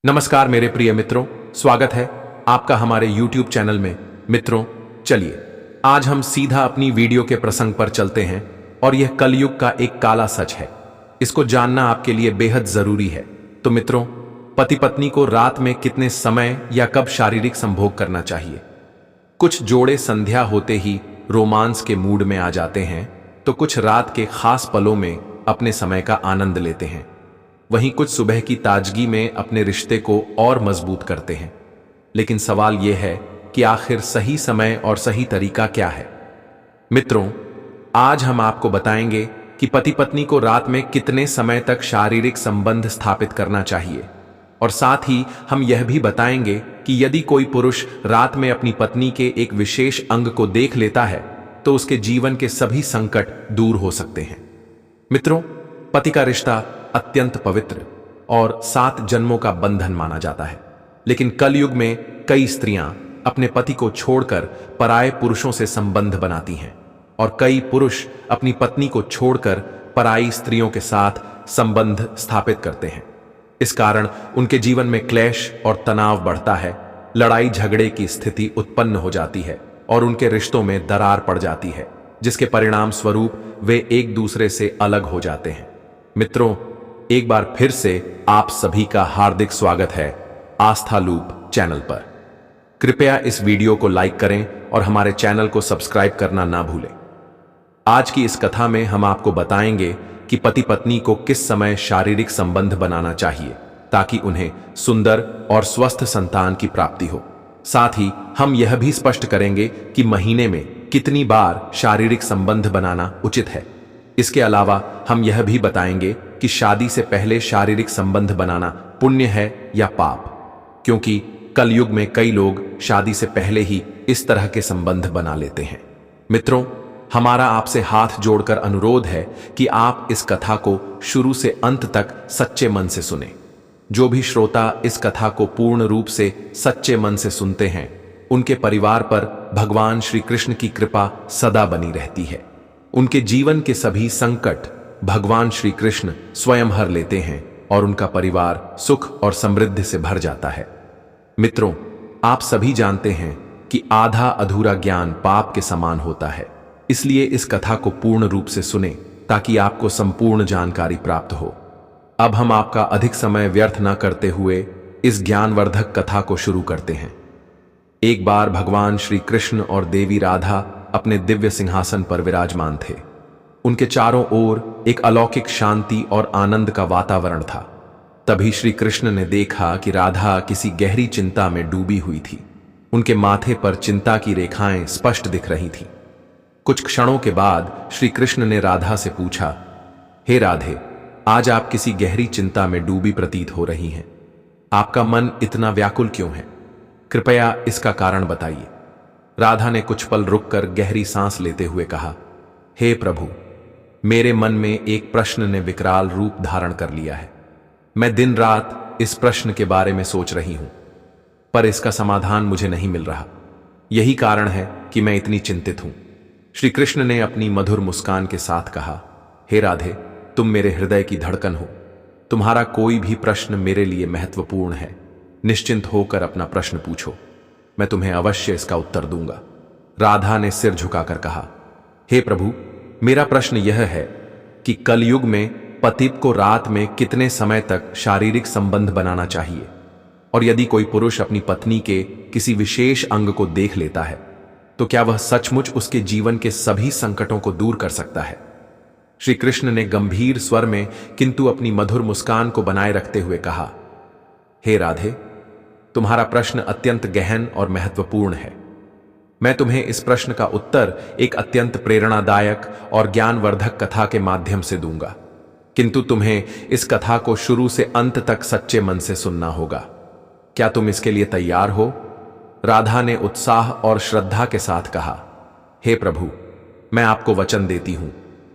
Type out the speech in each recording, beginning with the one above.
नमस्कार मेरे प्रिय मित्रों, स्वागत है आपका हमारे YouTube चैनल में। मित्रों, चलिए आज हम सीधा अपनी वीडियो के प्रसंग पर चलते हैं और यह कलयुग का एक काला सच है। इसको जानना आपके लिए बेहद जरूरी है। तो मित्रों, पति पत्नी को रात में कितने समय या कब शारीरिक संभोग करना चाहिए? कुछ जोड़े संध्या होते ही रोमांस के मूड में आ जाते हैं, तो कुछ रात के खास पलों में अपने समय का आनंद लेते हैं। वहीं कुछ सुबह की ताजगी में अपने रिश्ते को और मजबूत करते हैं। लेकिन सवाल यह है कि आखिर सही समय और सही तरीका क्या है? मित्रों, आज हम आपको बताएंगे कि पति पत्नी को रात में कितने समय तक शारीरिक संबंध स्थापित करना चाहिए, और साथ ही हम यह भी बताएंगे कि यदि कोई पुरुष रात में अपनी पत्नी के एक विशेष अंग को देख लेता है तो उसके जीवन के सभी संकट दूर हो सकते हैं। मित्रों, पति का रिश्ता अत्यंत पवित्र और 7 जन्मों का बंधन माना जाता है। लेकिन कलयुग में कई स्त्रियां अपने पति को छोड़कर पराये पुरुषों से संबंध बनाती हैं, और कई पुरुष अपनी पत्नी को छोड़कर पराई स्त्रियों के साथ संबंध स्थापित करते हैं। इस कारण उनके जीवन में क्लेश और तनाव बढ़ता है, लड़ाई झगड़े की स्थिति उत्पन्न हो जाती है और उनके रिश्तों में दरार पड़ जाती है, जिसके परिणाम स्वरूप वे एक दूसरे से अलग हो जाते हैं। मित्रों, एक बार फिर से आप सभी का हार्दिक स्वागत है आस्था लूप चैनल पर। कृपया इस वीडियो को लाइक करें और हमारे चैनल को सब्सक्राइब करना ना भूलें। आज की इस कथा में हम आपको बताएंगे कि पति पत्नी को किस समय शारीरिक संबंध बनाना चाहिए ताकि उन्हें सुंदर और स्वस्थ संतान की प्राप्ति हो। साथ ही हम यह भी स्पष्ट करेंगे कि महीने में कितनी बार शारीरिक संबंध बनाना उचित है। इसके अलावा हम यह भी बताएंगे कि शादी से पहले शारीरिक संबंध बनाना पुण्य है या पाप, क्योंकि कलयुग में कई लोग शादी से पहले ही इस तरह के संबंध बना लेते हैं। मित्रों, हमारा आपसे हाथ जोड़कर अनुरोध है कि आप इस कथा को शुरू से अंत तक सच्चे मन से सुनें। जो भी श्रोता इस कथा को पूर्ण रूप से सच्चे मन से सुनते हैं, उनके परिवार पर भगवान श्री कृष्ण की कृपा सदा बनी रहती है। उनके जीवन के सभी संकट भगवान श्री कृष्ण स्वयं हर लेते हैं और उनका परिवार सुख और समृद्धि से भर जाता है। मित्रों, आप सभी जानते हैं कि आधा अधूरा ज्ञान पाप के समान होता है, इसलिए इस कथा को पूर्ण रूप से सुने ताकि आपको संपूर्ण जानकारी प्राप्त हो। अब हम आपका अधिक समय व्यर्थ न करते हुए इस ज्ञानवर्धक कथा को शुरू करते हैं। एक बार भगवान श्री कृष्ण और देवी राधा अपने दिव्य सिंहासन पर विराजमान थे। उनके चारों ओर एक अलौकिक शांति और आनंद का वातावरण था। तभी श्री कृष्ण ने देखा कि राधा किसी गहरी चिंता में डूबी हुई थी। उनके माथे पर चिंता की रेखाएं स्पष्ट दिख रही थीं। कुछ क्षणों के बाद श्री कृष्ण ने राधा से पूछा, हे राधे, आज आप किसी गहरी चिंता में डूबी प्रतीत हो रही हैं। आपका मन इतना व्याकुल क्यों है? कृपया इसका कारण बताइए। राधा ने कुछ पल रुककर गहरी सांस लेते हुए कहा, हे प्रभु, मेरे मन में एक प्रश्न ने विकराल रूप धारण कर लिया है। मैं दिन रात इस प्रश्न के बारे में सोच रही हूं, पर इसका समाधान मुझे नहीं मिल रहा। यही कारण है कि मैं इतनी चिंतित हूं। श्री कृष्ण ने अपनी मधुर मुस्कान के साथ कहा, हे राधे, तुम मेरे हृदय की धड़कन हो। तुम्हारा कोई भी प्रश्न मेरे लिए महत्वपूर्ण है। निश्चिंत होकर अपना प्रश्न पूछो, मैं तुम्हें अवश्य इसका उत्तर दूंगा। राधा ने सिर झुकाकर कहा, हे प्रभु, मेरा प्रश्न यह है कि कलयुग में पति को रात में कितने समय तक शारीरिक संबंध बनाना चाहिए, और यदि कोई पुरुष अपनी पत्नी के किसी विशेष अंग को देख लेता है तो क्या वह सचमुच उसके जीवन के सभी संकटों को दूर कर सकता है? श्री कृष्ण ने गंभीर स्वर में किंतु अपनी मधुर मुस्कान को बनाए रखते हुए कहा, हे राधे, तुम्हारा प्रश्न अत्यंत गहन और महत्वपूर्ण है। मैं तुम्हें इस प्रश्न का उत्तर एक अत्यंत प्रेरणादायक और ज्ञानवर्धक कथा के माध्यम से दूंगा, किंतु तुम्हें इस कथा को शुरू से अंत तक सच्चे मन से सुनना होगा। क्या तुम इसके लिए तैयार हो? राधा ने उत्साह और श्रद्धा के साथ कहा, हे प्रभु, मैं आपको वचन देती हूं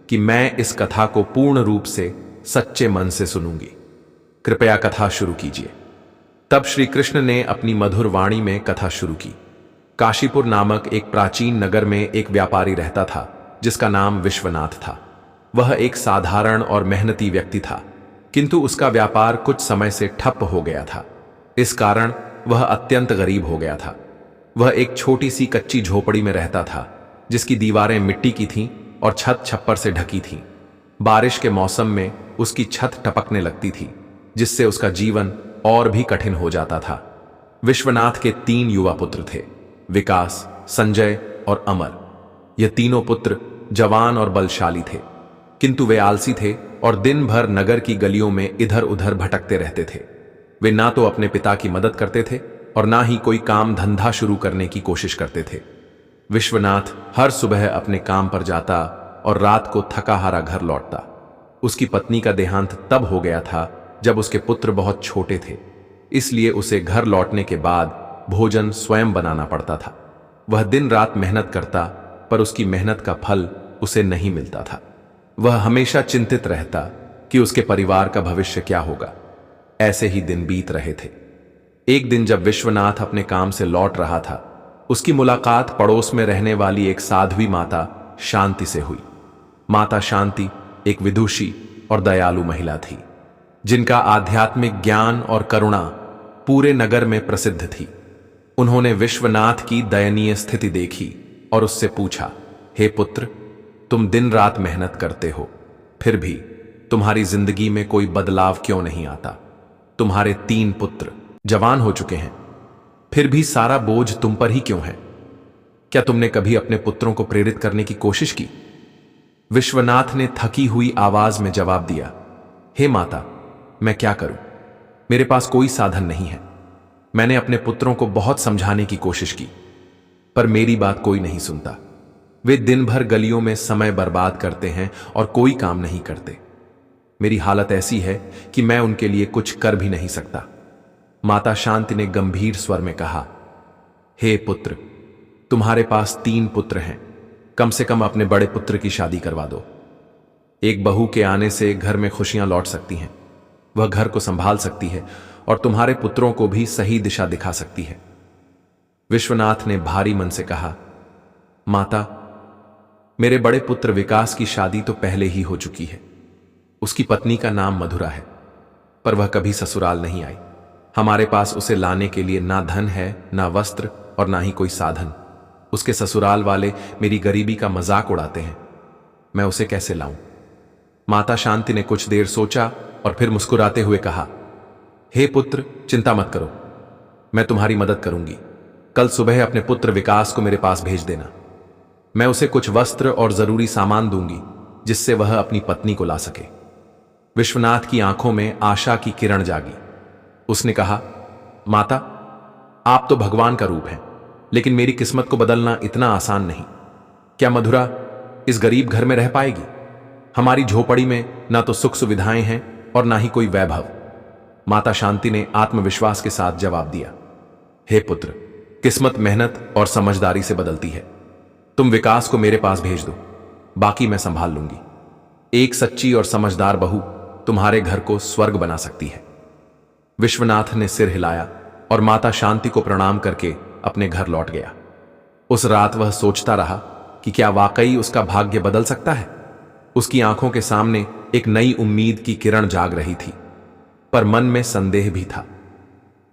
कि मैं इस कथा को पूर्ण रूप से सच्चे मन से सुनूंगी। कृपया कथा शुरू कीजिए। तब श्री कृष्ण ने अपनी मधुर वाणी में कथा शुरू की। काशीपुर नामक एक प्राचीन नगर में एक व्यापारी रहता था जिसका नाम विश्वनाथ था। वह एक साधारण और मेहनती व्यक्ति था, किंतु उसका व्यापार कुछ समय से ठप हो गया था। इस कारण वह अत्यंत गरीब हो गया था। वह एक छोटी सी कच्ची झोपड़ी में रहता था, जिसकी दीवारें मिट्टी की थीं और छत छप्पर से ढकी थीं। बारिश के मौसम में उसकी छत टपकने लगती थी, जिससे उसका जीवन और भी कठिन हो जाता था। विश्वनाथ के 3 युवा पुत्र थे, विकास, संजय और अमर। ये तीनों पुत्र जवान और बलशाली थे, किंतु वे आलसी थे और दिन भर नगर की गलियों में इधर उधर भटकते रहते थे। वे ना तो अपने पिता की मदद करते थे और ना ही कोई काम धंधा शुरू करने की कोशिश करते थे। विश्वनाथ हर सुबह अपने काम पर जाता और रात को थका हारा घर लौटता। उसकी पत्नी का देहांत तब हो गया था जब उसके पुत्र बहुत छोटे थे, इसलिए उसे घर लौटने के बाद भोजन स्वयं बनाना पड़ता था। वह दिन रात मेहनत करता, पर उसकी मेहनत का फल उसे नहीं मिलता था। वह हमेशा चिंतित रहता कि उसके परिवार का भविष्य क्या होगा। ऐसे ही दिन बीत रहे थे। एक दिन जब विश्वनाथ अपने काम से लौट रहा था, उसकी मुलाकात पड़ोस में रहने वाली एक साध्वी माता शांति से हुई। माता शांति एक विदुषी और दयालु महिला थी, जिनका आध्यात्मिक ज्ञान और करुणा पूरे नगर में प्रसिद्ध थी। उन्होंने विश्वनाथ की दयनीय स्थिति देखी और उससे पूछा, हे पुत्र, तुम दिन रात मेहनत करते हो, फिर भी तुम्हारी जिंदगी में कोई बदलाव क्यों नहीं आता? तुम्हारे 3 पुत्र जवान हो चुके हैं, फिर भी सारा बोझ तुम पर ही क्यों है? क्या तुमने कभी अपने पुत्रों को प्रेरित करने की कोशिश की? विश्वनाथ ने थकी हुई आवाज में जवाब दिया, हे माता, मैं क्या करूं? मेरे पास कोई साधन नहीं है। मैंने अपने पुत्रों को बहुत समझाने की कोशिश की, पर मेरी बात कोई नहीं सुनता। वे दिन भर गलियों में समय बर्बाद करते हैं और कोई काम नहीं करते। मेरी हालत ऐसी है कि मैं उनके लिए कुछ कर भी नहीं सकता। माता शांति ने गंभीर स्वर में कहा, हे पुत्र, तुम्हारे पास 3 पुत्र हैं, कम से कम अपने बड़े पुत्र की शादी करवा दो। एक बहू के आने से घर में खुशियां लौट सकती हैं। वह घर को संभाल सकती है और तुम्हारे पुत्रों को भी सही दिशा दिखा सकती है। विश्वनाथ ने भारी मन से कहा, माता, मेरे बड़े पुत्र विकास की शादी तो पहले ही हो चुकी है। उसकी पत्नी का नाम मधुरा है, पर वह कभी ससुराल नहीं आई। हमारे पास उसे लाने के लिए ना धन है, ना वस्त्र और ना ही कोई साधन। उसके ससुराल वाले मेरी गरीबी का मजाक उड़ाते हैं। मैं उसे कैसे लाऊं? माता शांति ने कुछ देर सोचा और फिर मुस्कुराते हुए कहा, हे पुत्र, चिंता मत करो, मैं तुम्हारी मदद करूंगी। कल सुबह अपने पुत्र विकास को मेरे पास भेज देना। मैं उसे कुछ वस्त्र और जरूरी सामान दूंगी, जिससे वह अपनी पत्नी को ला सके। विश्वनाथ की आंखों में आशा की किरण जागी। उसने कहा, माता, आप तो भगवान का रूप हैं, लेकिन मेरी किस्मत को बदलना इतना आसान नहीं। क्या मधुरा इस गरीब घर में रह पाएगी? हमारी झोपड़ी में ना तो सुख सुविधाएं हैं और ना ही कोई वैभव। माता शांति ने आत्मविश्वास के साथ जवाब दिया, हे पुत्र, किस्मत मेहनत और समझदारी से बदलती है। तुम विकास को मेरे पास भेज दो, बाकी मैं संभाल लूंगी। एक सच्ची और समझदार बहू तुम्हारे घर को स्वर्ग बना सकती है। विश्वनाथ ने सिर हिलाया और माता शांति को प्रणाम करके अपने घर लौट गया। उस रात वह सोचता रहा कि क्या वाकई उसका भाग्य बदल सकता है। उसकी आंखों के सामने एक नई उम्मीद की किरण जाग रही थी, पर मन में संदेह भी था।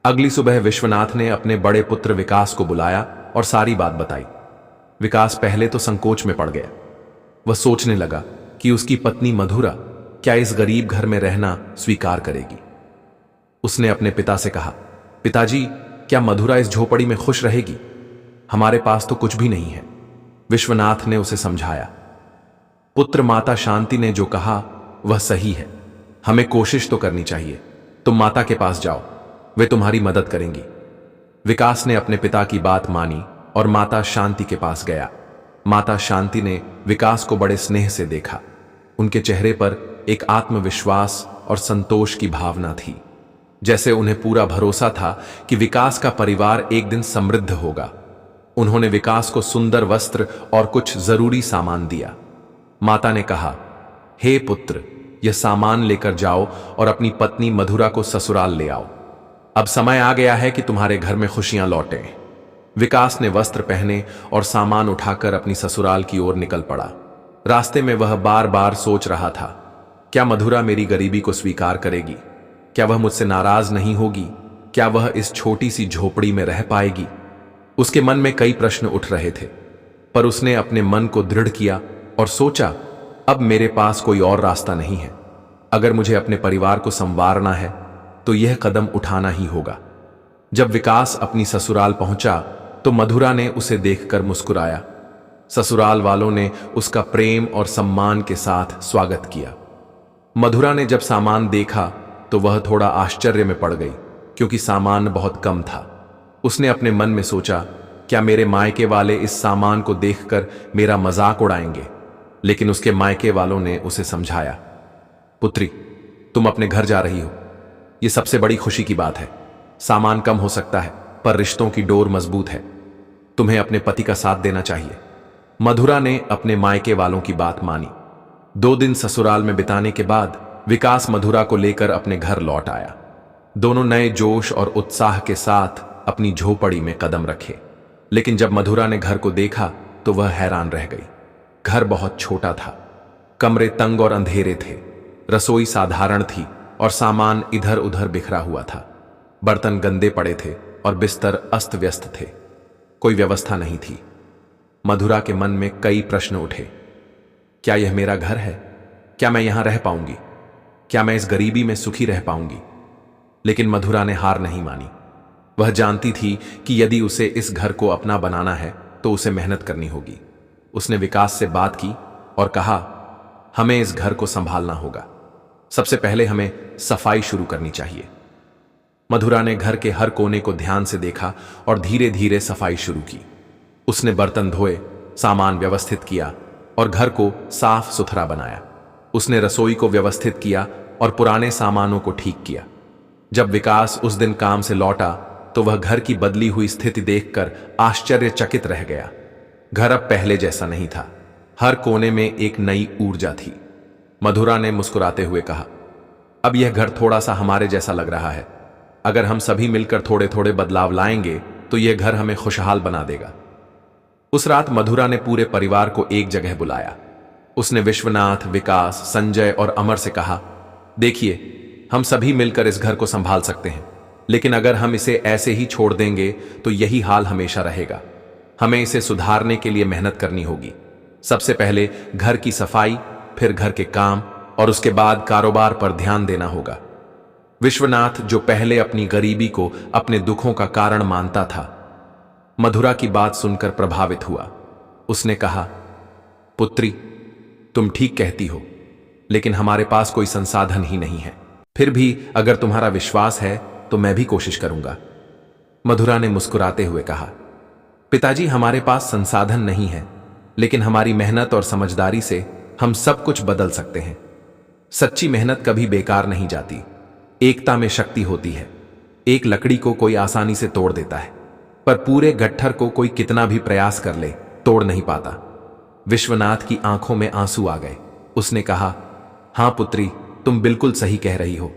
अगली सुबह विश्वनाथ ने अपने बड़े पुत्र विकास को बुलाया और सारी बात बताई। विकास पहले तो संकोच में पड़ गया। वह सोचने लगा कि उसकी पत्नी मधुरा क्या इस गरीब घर में रहना स्वीकार करेगी। उसने अपने पिता से कहा, पिताजी, क्या मधुरा इस झोपड़ी में खुश रहेगी? हमारे पास तो कुछ भी नहीं है। विश्वनाथ ने उसे समझाया, पुत्र, माता शांति ने जो कहा वह सही है। हमें कोशिश तो करनी चाहिए। तुम माता के पास जाओ, वे तुम्हारी मदद करेंगी। विकास ने अपने पिता की बात मानी और माता शांति के पास गया। माता शांति ने विकास को बड़े स्नेह से देखा। उनके चेहरे पर एक आत्मविश्वास और संतोष की भावना थी, जैसे उन्हें पूरा भरोसा था कि विकास का परिवार एक दिन समृद्ध होगा। उन्होंने विकास को सुंदर वस्त्र और कुछ जरूरी सामान दिया। माता ने कहा, हे पुत्र, यह सामान लेकर जाओ और अपनी पत्नी मधुरा को ससुराल ले आओ। अब समय आ गया है कि तुम्हारे घर में खुशियां लौटें। विकास ने वस्त्र पहने और सामान उठाकर अपनी ससुराल की ओर निकल पड़ा। रास्ते में वह बार बार सोच रहा था, क्या मधुरा मेरी गरीबी को स्वीकार करेगी? क्या वह मुझसे नाराज नहीं होगी? क्या वह इस छोटी सी झोपड़ी में रह पाएगी? उसके मन में कई प्रश्न उठ रहे थे, पर उसने अपने मन को दृढ़ किया और सोचा, अब मेरे पास कोई और रास्ता नहीं है। अगर मुझे अपने परिवार को संवारना है तो यह कदम उठाना ही होगा। जब विकास अपनी ससुराल पहुंचा तो मधुरा ने उसे देखकर मुस्कुराया। ससुराल वालों ने उसका प्रेम और सम्मान के साथ स्वागत किया। मधुरा ने जब सामान देखा तो वह थोड़ा आश्चर्य में पड़ गई, क्योंकि सामान बहुत कम था। उसने अपने मन में सोचा, क्या मेरे मायके वाले इस सामान को देखकर मेरा मजाक उड़ाएंगे? लेकिन उसके मायके वालों ने उसे समझाया, पुत्री, तुम अपने घर जा रही हो, यह सबसे बड़ी खुशी की बात है। सामान कम हो सकता है, पर रिश्तों की डोर मजबूत है। तुम्हें अपने पति का साथ देना चाहिए। मधुरा ने अपने मायके वालों की बात मानी। 2 दिन ससुराल में बिताने के बाद विकास मधुरा को लेकर अपने घर लौट आया। दोनों नए जोश और उत्साह के साथ अपनी झोपड़ी में कदम रखे। लेकिन जब मधुरा ने घर को देखा तो वह हैरान रह गई। घर बहुत छोटा था, कमरे तंग और अंधेरे थे, रसोई साधारण थी और सामान इधर उधर बिखरा हुआ था। बर्तन गंदे पड़े थे और बिस्तर अस्त व्यस्त थे। कोई व्यवस्था नहीं थी। मधुरा के मन में कई प्रश्न उठे। क्या यह मेरा घर है? क्या मैं यहां रह पाऊंगी? क्या मैं इस गरीबी में सुखी रह पाऊंगी? लेकिन मधुरा ने हार नहीं मानी। वह जानती थी कि यदि उसे इस घर को अपना बनाना है तो उसे मेहनत करनी होगी। उसने विकास से बात की और कहा, हमें इस घर को संभालना होगा। सबसे पहले हमें सफाई शुरू करनी चाहिए। मधुरा ने घर के हर कोने को ध्यान से देखा और धीरे धीरे सफाई शुरू की। उसने बर्तन धोए, सामान व्यवस्थित किया और घर को साफ सुथरा बनाया। उसने रसोई को व्यवस्थित किया और पुराने सामानों को ठीक किया। जब विकास उस दिन काम से लौटा तो वह घर की बदली हुई स्थिति देखकर आश्चर्यचकित रह गया। घर अब पहले जैसा नहीं था। हर कोने में एक नई ऊर्जा थी। मधुरा ने मुस्कुराते हुए कहा, अब यह घर थोड़ा सा हमारे जैसा लग रहा है। अगर हम सभी मिलकर थोड़े थोड़े बदलाव लाएंगे तो यह घर हमें खुशहाल बना देगा। उस रात मधुरा ने पूरे परिवार को एक जगह बुलाया। उसने विश्वनाथ, विकास, संजय और अमर से कहा, देखिए, हम सभी मिलकर इस घर को संभाल सकते हैं, लेकिन अगर हम इसे ऐसे ही छोड़ देंगे तो यही हाल हमेशा रहेगा। हमें इसे सुधारने के लिए मेहनत करनी होगी। सबसे पहले घर की सफाई, फिर घर के काम और उसके बाद कारोबार पर ध्यान देना होगा। विश्वनाथ, जो पहले अपनी गरीबी को अपने दुखों का कारण मानता था, मधुरा की बात सुनकर प्रभावित हुआ। उसने कहा, पुत्री, तुम ठीक कहती हो, लेकिन हमारे पास कोई संसाधन ही नहीं है। फिर भी अगर तुम्हारा विश्वास है तो मैं भी कोशिश करूंगा। मधुरा ने मुस्कुराते हुए कहा, पिताजी, हमारे पास संसाधन नहीं है, लेकिन हमारी मेहनत और समझदारी से हम सब कुछ बदल सकते हैं। सच्ची मेहनत कभी बेकार नहीं जाती। एकता में शक्ति होती है। एक लकड़ी को कोई आसानी से तोड़ देता है, पर पूरे गट्ठर को कोई कितना भी प्रयास कर ले तोड़ नहीं पाता। विश्वनाथ की आंखों में आंसू आ गए। उसने कहा, हां पुत्री, तुम बिल्कुल सही कह रही हो।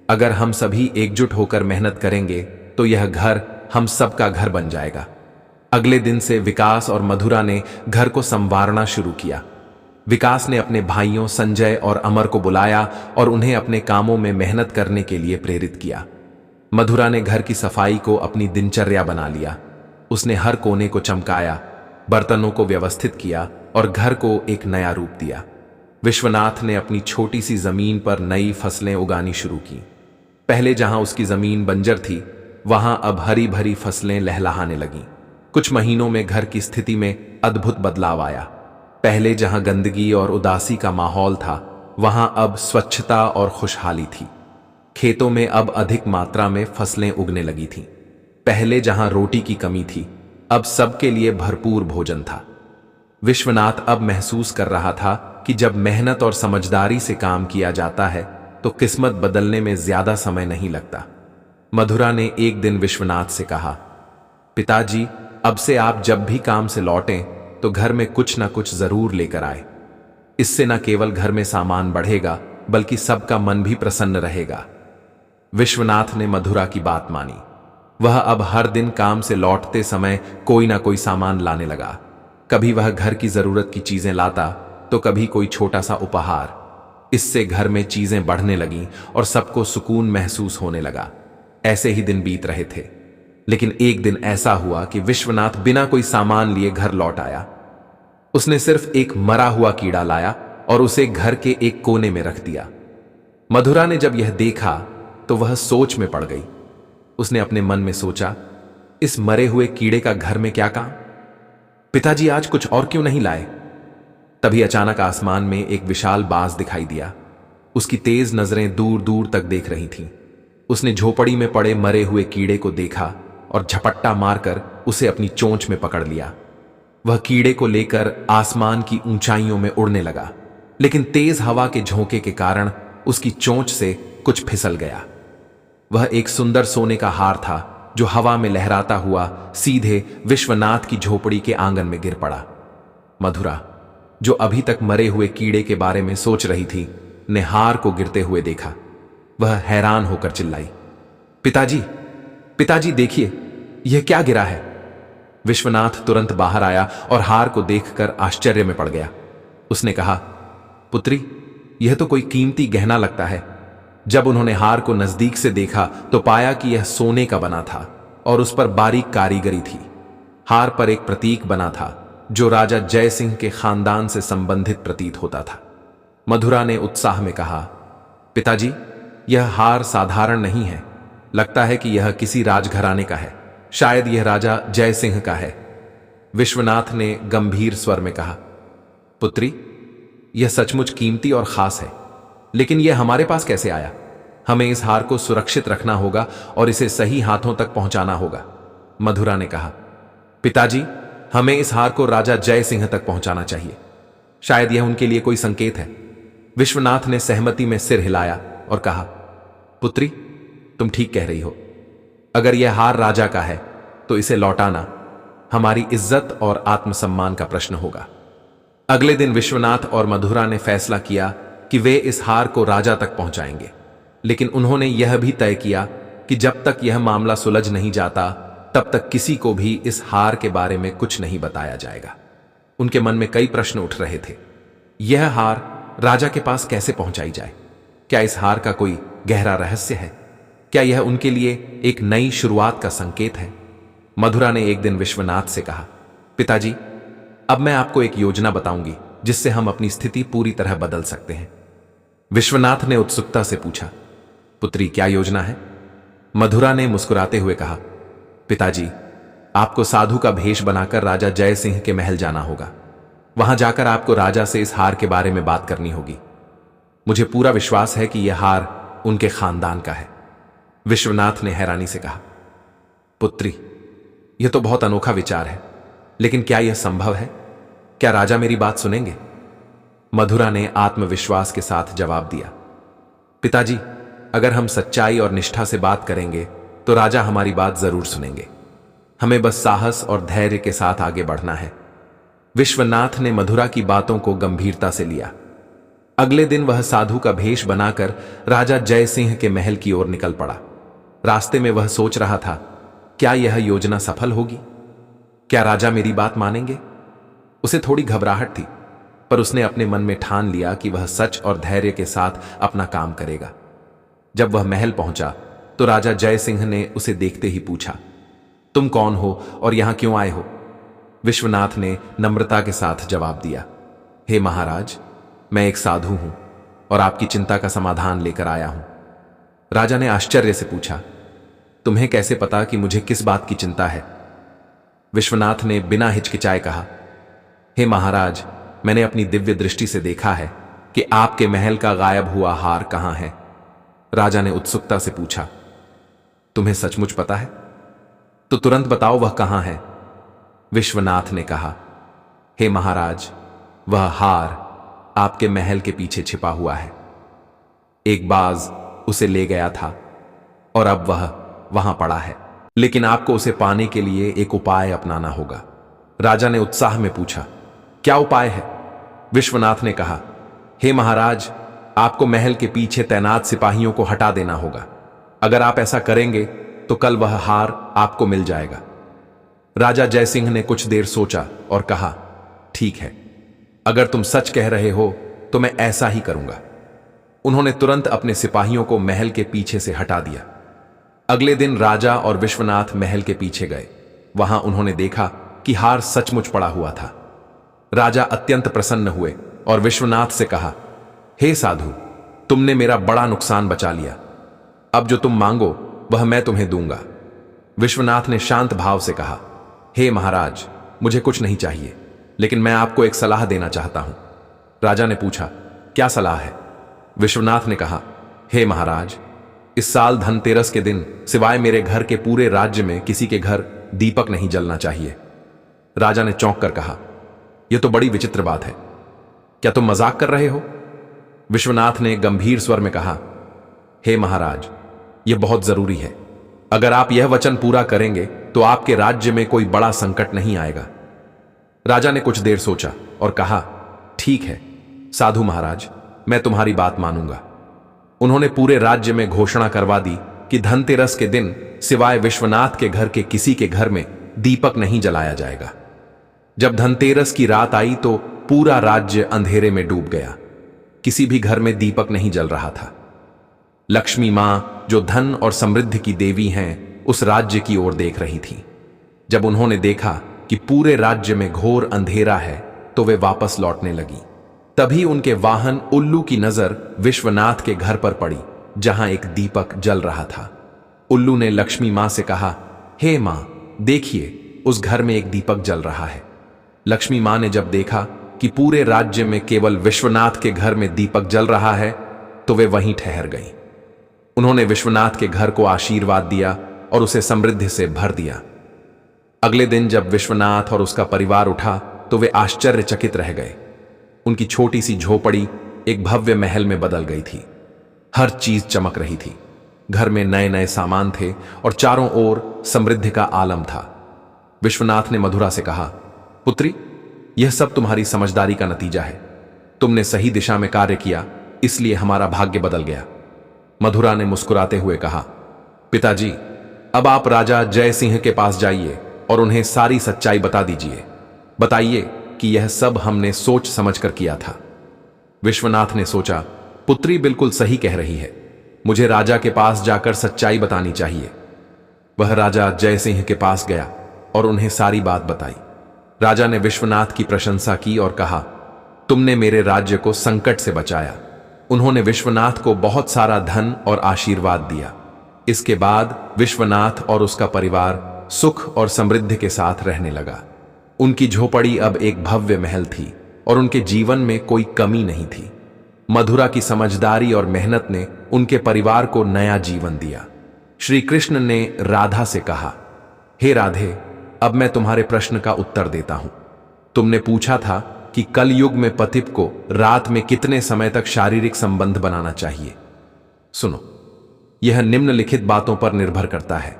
अगर हम सभी एकजुट होकर मेहनत करेंगे तो यह घर हम सबका घर बन जाएगा। अगले दिन से विकास और मधुरा ने घर को संवारना शुरू किया। विकास ने अपने भाइयों संजय और अमर को बुलाया और उन्हें अपने कामों में मेहनत करने के लिए प्रेरित किया। मधुरा ने घर की सफाई को अपनी दिनचर्या बना लिया। उसने हर कोने को चमकाया, बर्तनों को व्यवस्थित किया और घर को एक नया रूप दिया। विश्वनाथ ने अपनी छोटी सी जमीन पर नई फसलें उगानी शुरू की। पहले जहां उसकी जमीन बंजर थी, वहां अब हरी भरी फसलें लहलहाने लगीं। कुछ महीनों में घर की स्थिति में अद्भुत बदलाव आया। पहले जहां गंदगी और उदासी का माहौल था, वहां अब स्वच्छता और खुशहाली थी। खेतों में अब अधिक मात्रा में फसलें उगने लगी थीं। पहले जहां रोटी की कमी थी, अब सबके लिए भरपूर भोजन था। विश्वनाथ अब महसूस कर रहा था कि जब मेहनत और समझदारी से काम किया जाता है तो किस्मत बदलने में ज्यादा समय नहीं लगता। मधुरा ने एक दिन विश्वनाथ से कहा, पिताजी, अब से आप जब भी काम से लौटें तो घर में कुछ ना कुछ जरूर लेकर आए। इससे न केवल घर में सामान बढ़ेगा, बल्कि सबका मन भी प्रसन्न रहेगा। विश्वनाथ ने मधुरा की बात मानी। वह अब हर दिन काम से लौटते समय कोई ना कोई सामान लाने लगा। कभी वह घर की जरूरत की चीजें लाता तो कभी कोई छोटा सा उपहार। इससे घर में चीजें बढ़ने लगीं और सबको सुकून महसूस होने लगा। ऐसे ही दिन बीत रहे थे, लेकिन एक दिन ऐसा हुआ कि विश्वनाथ बिना कोई सामान लिए घर लौट आया। उसने सिर्फ एक मरा हुआ कीड़ा लाया और उसे घर के एक कोने में रख दिया। मधुरा ने जब यह देखा तो वह सोच में पड़ गई। उसने अपने मन में सोचा, इस मरे हुए कीड़े का घर में क्या काम? पिताजी आज कुछ और क्यों नहीं लाए? तभी अचानक आसमान में एक विशाल बाज दिखाई दिया। उसकी तेज नजरें दूर दूर तक देख रही थीं। उसने झोपड़ी में पड़े मरे हुए कीड़े को देखा और झपट्टा मारकर उसे अपनी चोंच में पकड़ लिया। वह कीड़े को लेकर आसमान की ऊंचाइयों में उड़ने लगा, लेकिन तेज हवा के झोंके के कारण उसकी चोंच से कुछ फिसल गया। वह एक सुंदर सोने का हार था जो हवा में लहराता हुआ सीधे विश्वनाथ की झोपड़ी के आंगन में गिर पड़ा। मधुरा, जो अभी तक मरे हुए कीड़े के बारे में सोच रही थी, ने हार को गिरते हुए देखा। वह हैरान होकर चिल्लाई, पिताजी, पिताजी देखिए, यह क्या गिरा है? विश्वनाथ तुरंत बाहर आया और हार को देखकर आश्चर्य में पड़ गया। उसने कहा, पुत्री, यह तो कोई कीमती गहना लगता है। जब उन्होंने हार को नजदीक से देखा तो पाया कि यह सोने का बना था और उस पर बारीक कारीगरी थी। हार पर एक प्रतीक बना था जो राजा जय सिंह के खानदान से संबंधित प्रतीत होता था। मधुरा ने उत्साह में कहा, पिताजी, यह हार साधारण नहीं है। लगता है कि यह किसी राजघराने का है। शायद यह राजा जय सिंह का है। विश्वनाथ ने गंभीर स्वर में कहा, पुत्री, यह सचमुच कीमती और खास है, लेकिन यह हमारे पास कैसे आया? हमें इस हार को सुरक्षित रखना होगा और इसे सही हाथों तक पहुंचाना होगा। मधुरा ने कहा, पिताजी, हमें इस हार को राजा जय सिंह तक पहुंचाना चाहिए। शायद यह उनके लिए कोई संकेत है। विश्वनाथ ने सहमति में सिर हिलाया और कहा, पुत्री, तुम ठीक कह रही हो। अगर यह हार राजा का है तो इसे लौटाना हमारी इज्जत और आत्मसम्मान का प्रश्न होगा। अगले दिन विश्वनाथ और मधुरा ने फैसला किया कि वे इस हार को राजा तक पहुंचाएंगे, लेकिन उन्होंने यह भी तय किया कि जब तक यह मामला सुलझ नहीं जाता तब तक किसी को भी इस हार के बारे में कुछ नहीं बताया जाएगा। उनके मन में कई प्रश्न उठ रहे थे। यह हार राजा के पास कैसे पहुंचाई जाए? क्या इस हार का कोई गहरा रहस्य है? क्या यह उनके लिए एक नई शुरुआत का संकेत है? मधुरा ने एक दिन विश्वनाथ से कहा, पिताजी, अब मैं आपको एक योजना बताऊंगी जिससे हम अपनी स्थिति पूरी तरह बदल सकते हैं। विश्वनाथ ने उत्सुकता से पूछा, पुत्री, क्या योजना है? मधुरा ने मुस्कुराते हुए कहा, पिताजी, आपको साधु का भेष बनाकर राजा जय सिंह के महल जाना होगा। वहां जाकर आपको राजा से इस हार के बारे में बात करनी होगी। मुझे पूरा विश्वास है कि यह हार उनके खानदान का है। विश्वनाथ ने हैरानी से कहा, पुत्री, यह तो बहुत अनोखा विचार है, लेकिन क्या यह संभव है? क्या राजा मेरी बात सुनेंगे? मधुरा ने आत्मविश्वास के साथ जवाब दिया, पिताजी, अगर हम सच्चाई और निष्ठा से बात करेंगे तो राजा हमारी बात जरूर सुनेंगे। हमें बस साहस और धैर्य के साथ आगे बढ़ना है। विश्वनाथ ने मधुरा की बातों को गंभीरता से लिया। अगले दिन वह साधु का भेष बनाकर राजा जय सिंह के महल की ओर निकल पड़ा। रास्ते में वह सोच रहा था, क्या यह योजना सफल होगी? क्या राजा मेरी बात मानेंगे? उसे थोड़ी घबराहट थी, पर उसने अपने मन में ठान लिया कि वह सच और धैर्य के साथ अपना काम करेगा। जब वह महल पहुंचा तो राजा जय सिंह ने उसे देखते ही पूछा, तुम कौन हो और यहां क्यों आए हो? विश्वनाथ ने नम्रता के साथ जवाब दिया, हे महाराज, मैं एक साधु हूं और आपकी चिंता का समाधान लेकर आया हूं। राजा ने आश्चर्य से पूछा, तुम्हें कैसे पता कि मुझे किस बात की चिंता है? विश्वनाथ ने बिना हिचकिचाए कहा, हे महाराज, मैंने अपनी दिव्य दृष्टि से देखा है कि आपके महल का गायब हुआ हार कहां है। राजा ने उत्सुकता से पूछा, तुम्हें सचमुच पता है? तो तुरंत बताओ वह कहां है। विश्वनाथ ने कहा, हे महाराज, वह हार आपके महल के पीछे छिपा हुआ है। एक बाज उसे ले गया था और अब वह वहां पड़ा है, लेकिन आपको उसे पाने के लिए एक उपाय अपनाना होगा। राजा ने उत्साह में पूछा, क्या उपाय है? विश्वनाथ ने कहा, हे महाराज, आपको महल के पीछे तैनात सिपाहियों को हटा देना होगा। अगर आप ऐसा करेंगे तो कल वह हार आपको मिल जाएगा। राजा जयसिंह ने कुछ देर सोचा और कहा, ठीक है, अगर तुम सच कह रहे हो तो मैं ऐसा ही करूंगा। उन्होंने तुरंत अपने सिपाहियों को महल के पीछे से हटा दिया। अगले दिन राजा और विश्वनाथ महल के पीछे गए। वहां उन्होंने देखा कि हार सचमुच पड़ा हुआ था। राजा अत्यंत प्रसन्न हुए और विश्वनाथ से कहा, हे साधु, तुमने मेरा बड़ा नुकसान बचा लिया। अब जो तुम मांगो वह मैं तुम्हें दूंगा। विश्वनाथ ने शांत भाव से कहा, हे महाराज, मुझे कुछ नहीं चाहिए, लेकिन मैं आपको एक सलाह देना चाहता हूं। राजा ने पूछा, क्या सलाह है? विश्वनाथ ने कहा, हे महाराज, इस साल धनतेरस के दिन सिवाय मेरे घर के पूरे राज्य में किसी के घर दीपक नहीं जलना चाहिए। राजा ने चौंक कर कहा, यह तो बड़ी विचित्र बात है। क्या तुम मजाक कर रहे हो? विश्वनाथ ने गंभीर स्वर में कहा, हे महाराज, यह बहुत जरूरी है। अगर आप यह वचन पूरा करेंगे तो आपके राज्य में कोई बड़ा संकट नहीं आएगा। राजा ने कुछ देर सोचा और कहा, ठीक है साधु महाराज, मैं तुम्हारी बात मानूंगा। उन्होंने पूरे राज्य में घोषणा करवा दी कि धनतेरस के दिन सिवाय विश्वनाथ के घर के किसी के घर में दीपक नहीं जलाया जाएगा। जब धनतेरस की रात आई तो पूरा राज्य अंधेरे में डूब गया। किसी भी घर में दीपक नहीं जल रहा था। लक्ष्मी मां, जो धन और समृद्धि की देवी हैं, उस राज्य की ओर देख रही थी। जब उन्होंने देखा कि पूरे राज्य में घोर अंधेरा है तो वे वापस लौटने लगी। तभी उनके वाहन उल्लू की नजर विश्वनाथ के घर पर पड़ी, जहां एक दीपक जल रहा था। उल्लू ने लक्ष्मी मां से कहा, हे मां, देखिए उस घर में एक दीपक जल रहा है। लक्ष्मी मां ने जब देखा कि पूरे राज्य में केवल विश्वनाथ के घर में दीपक जल रहा है तो वे वहीं ठहर गईं। उन्होंने विश्वनाथ के घर को आशीर्वाद दिया और उसे समृद्धि से भर दिया। अगले दिन जब विश्वनाथ और उसका परिवार उठा तो वे आश्चर्यचकित रह गए। उनकी छोटी सी झोपड़ी एक भव्य महल में बदल गई थी। हर चीज चमक रही थी। घर में नए नए सामान थे और चारों ओर समृद्धि का आलम था। विश्वनाथ ने मधुरा से कहा, पुत्री, यह सब तुम्हारी समझदारी का नतीजा है। तुमने सही दिशा में कार्य किया, इसलिए हमारा भाग्य बदल गया। मधुरा ने मुस्कुराते हुए कहा, पिताजी, अब आप राजा जय सिंह के पास जाइए और उन्हें सारी सच्चाई बता दीजिए। बताइए कि यह सब हमने सोच समझकर किया था। विश्वनाथ ने सोचा, पुत्री बिल्कुल सही कह रही है, मुझे राजा के पास जाकर सच्चाई बतानी चाहिए। वह राजा जय सिंह के पास गया और उन्हें सारी बात बताई। राजा ने विश्वनाथ की प्रशंसा की और कहा, तुमने मेरे राज्य को संकट से बचाया। उन्होंने विश्वनाथ को बहुत सारा धन और आशीर्वाद दिया। इसके बाद विश्वनाथ और उसका परिवार सुख और समृद्धि के साथ रहने लगा। उनकी झोपड़ी अब एक भव्य महल थी और उनके जीवन में कोई कमी नहीं थी। मधुरा की समझदारी और मेहनत ने उनके परिवार को नया जीवन दिया। श्री कृष्ण ने राधा से कहा, हे राधे, अब मैं तुम्हारे प्रश्न का उत्तर देता हूं। तुमने पूछा था कि कलयुग में पतित को रात में कितने समय तक शारीरिक संबंध बनाना चाहिए। सुनो, यह निम्नलिखित बातों पर निर्भर करता है।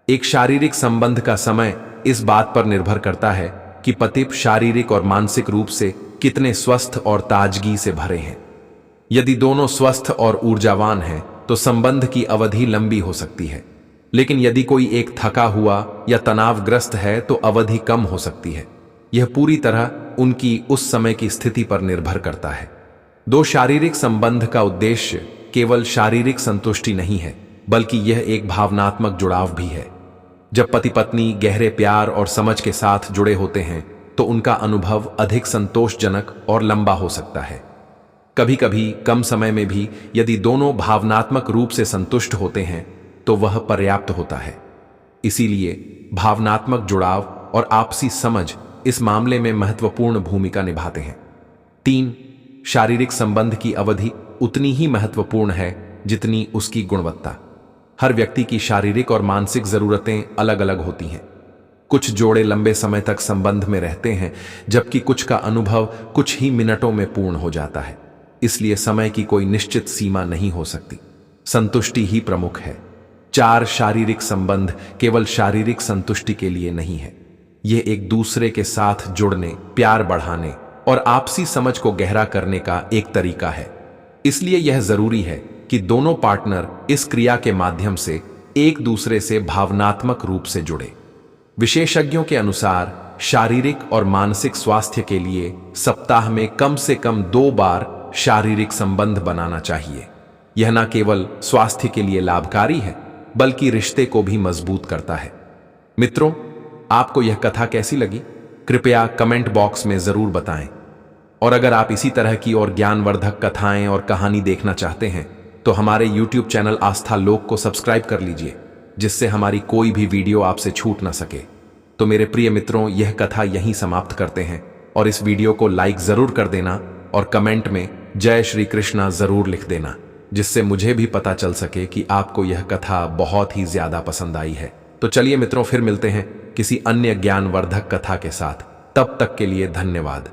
एक शारीरिक संबंध का समय इस बात पर निर्भर करता है कि पतित शारीरिक और मानसिक रूप से कितने स्वस्थ और ताजगी से भरे हैं। यदि दोनों स्वस्थ और ऊर्जावान हैं तो संबंध की अवधि लंबी हो सकती है, लेकिन यदि कोई एक थका हुआ या तनावग्रस्त है तो अवधि कम हो सकती है। यह पूरी तरह उनकी उस समय की स्थिति पर निर्भर करता है। दो शारीरिक संबंध का उद्देश्य केवल शारीरिक संतुष्टि नहीं है, बल्कि यह एक भावनात्मक जुड़ाव भी है। जब पति पत्नी गहरे प्यार और समझ के साथ जुड़े होते हैं तो उनका अनुभव अधिक संतोषजनक और लंबा हो सकता है। कभी कभी कम समय में भी यदि दोनों भावनात्मक रूप से संतुष्ट होते हैं तो वह पर्याप्त होता है। इसीलिए भावनात्मक जुड़ाव और आपसी समझ इस मामले में महत्वपूर्ण भूमिका निभाते हैं। 3. शारीरिक संबंध की अवधि उतनी ही महत्वपूर्ण है जितनी उसकी गुणवत्ता। हर व्यक्ति की शारीरिक और मानसिक जरूरतें अलग अलग होती हैं। कुछ जोड़े लंबे समय तक संबंध में रहते हैं, जबकि कुछ का अनुभव कुछ ही मिनटों में पूर्ण हो जाता है। इसलिए समय की कोई निश्चित सीमा नहीं हो सकती, संतुष्टि ही प्रमुख है। 4. शारीरिक संबंध केवल शारीरिक संतुष्टि के लिए नहीं है। यह एक दूसरे के साथ जुड़ने, प्यार बढ़ाने और आपसी समझ को गहरा करने का एक तरीका है। इसलिए यह जरूरी है कि दोनों पार्टनर इस क्रिया के माध्यम से एक दूसरे से भावनात्मक रूप से जुड़े। विशेषज्ञों के अनुसार शारीरिक और मानसिक स्वास्थ्य के लिए सप्ताह में कम से कम 2 बार शारीरिक संबंध बनाना चाहिए। यह न केवल स्वास्थ्य के लिए लाभकारी है, बल्कि रिश्ते को भी मजबूत करता है। मित्रों, आपको यह कथा कैसी लगी? कृपया कमेंट बॉक्स में जरूर बताएं। और अगर आप इसी तरह की और ज्ञानवर्धक कथाएं और कहानी देखना चाहते हैं तो हमारे YouTube चैनल आस्था लोक को सब्सक्राइब कर लीजिए, जिससे हमारी कोई भी वीडियो आपसे छूट ना सके। तो मेरे प्रिय मित्रों, यह कथा यहीं समाप्त करते हैं और इस वीडियो को लाइक जरूर कर देना और कमेंट में जय श्री कृष्णा जरूर लिख देना, जिससे मुझे भी पता चल सके कि आपको यह कथा बहुत ही ज्यादा पसंद आई है। तो चलिए मित्रों, फिर मिलते हैं किसी अन्य ज्ञानवर्धक कथा के साथ। तब तक के लिए धन्यवाद।